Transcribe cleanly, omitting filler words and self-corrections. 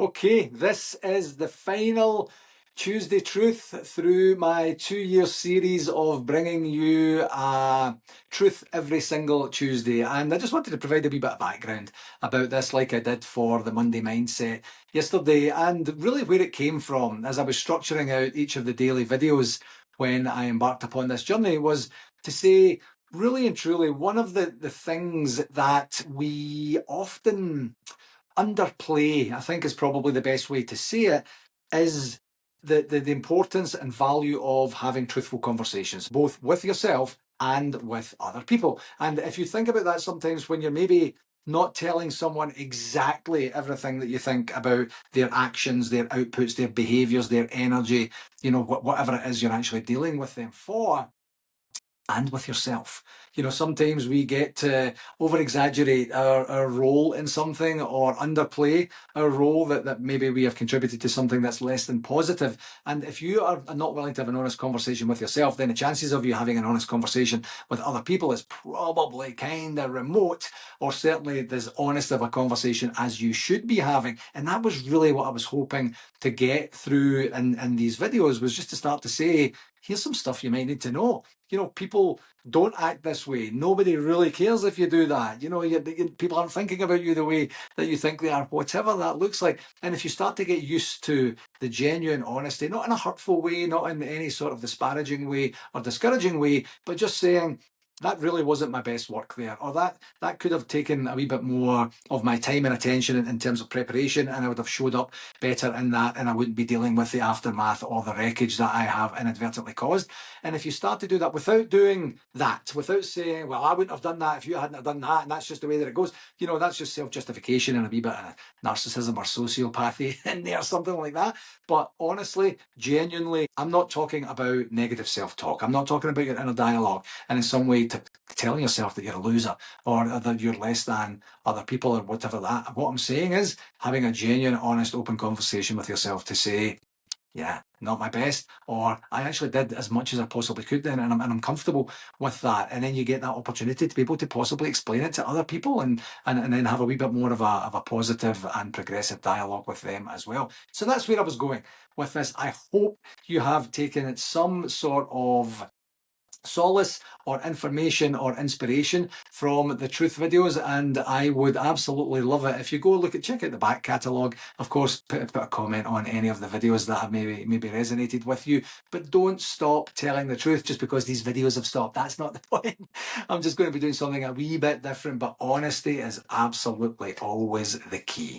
Okay, this is the final Tuesday Truth through my 2-year series of bringing you truth every single Tuesday. And I just wanted to provide a wee bit of background about this, like I did for the Monday Mindset yesterday, and really where it came from as I was structuring out each of the daily videos when I embarked upon this journey was to say, really and truly, one of the things that we often underplay, I think is probably the best way to say it, is the importance and value of having truthful conversations, both with yourself and with other people. And if you think about that, sometimes when you're maybe not telling someone exactly everything that you think about their actions, their outputs, their behaviors, their energy, whatever it is you're actually dealing with them for, and with yourself. Sometimes we get to over exaggerate our role in something or underplay our role that maybe we have contributed to something that's less than positive. And if you are not willing to have an honest conversation with yourself, then the chances of you having an honest conversation with other people is probably kind of remote, or certainly as honest of a conversation as you should be having. And that was really what I was hoping to get through in these videos, was just to start to say, here's some stuff you might need to know. People don't act this way. Nobody really cares if you do that. People aren't thinking about you the way that you think they are, whatever that looks like. And if you start to get used to the genuine honesty, not in a hurtful way, not in any sort of disparaging way or discouraging way, but just saying, that really wasn't my best work there, or that could have taken a wee bit more of my time and attention in terms of preparation, and I would have showed up better in that, and I wouldn't be dealing with the aftermath or the wreckage that I have inadvertently caused. And if you start to do that without doing that, without saying, well, I wouldn't have done that if you hadn't have done that, and that's just the way that it goes, that's just self-justification and a wee bit of narcissism or sociopathy in there, something like that. But honestly, genuinely, I'm not talking about negative self-talk. I'm not talking about your inner dialogue and in some way to telling yourself that you're a loser or that you're less than other people or whatever that. What I'm saying is having a genuine, honest, open conversation with yourself to say, yeah, not my best, or I actually did as much as I possibly could then, and I'm comfortable with that. And then you get that opportunity to be able to possibly explain it to other people and then have a wee bit more of a positive and progressive dialogue with them as well. So that's where I was going with this. I hope you have taken some sort of solace or information or inspiration from the truth videos, and I would absolutely love it if you go check out the back catalogue. Of course, put a comment on any of the videos that have maybe resonated with you, but don't stop telling the truth just because these videos have stopped. That's not the point. I'm just going to be doing something a wee bit different, but honesty is absolutely always the key.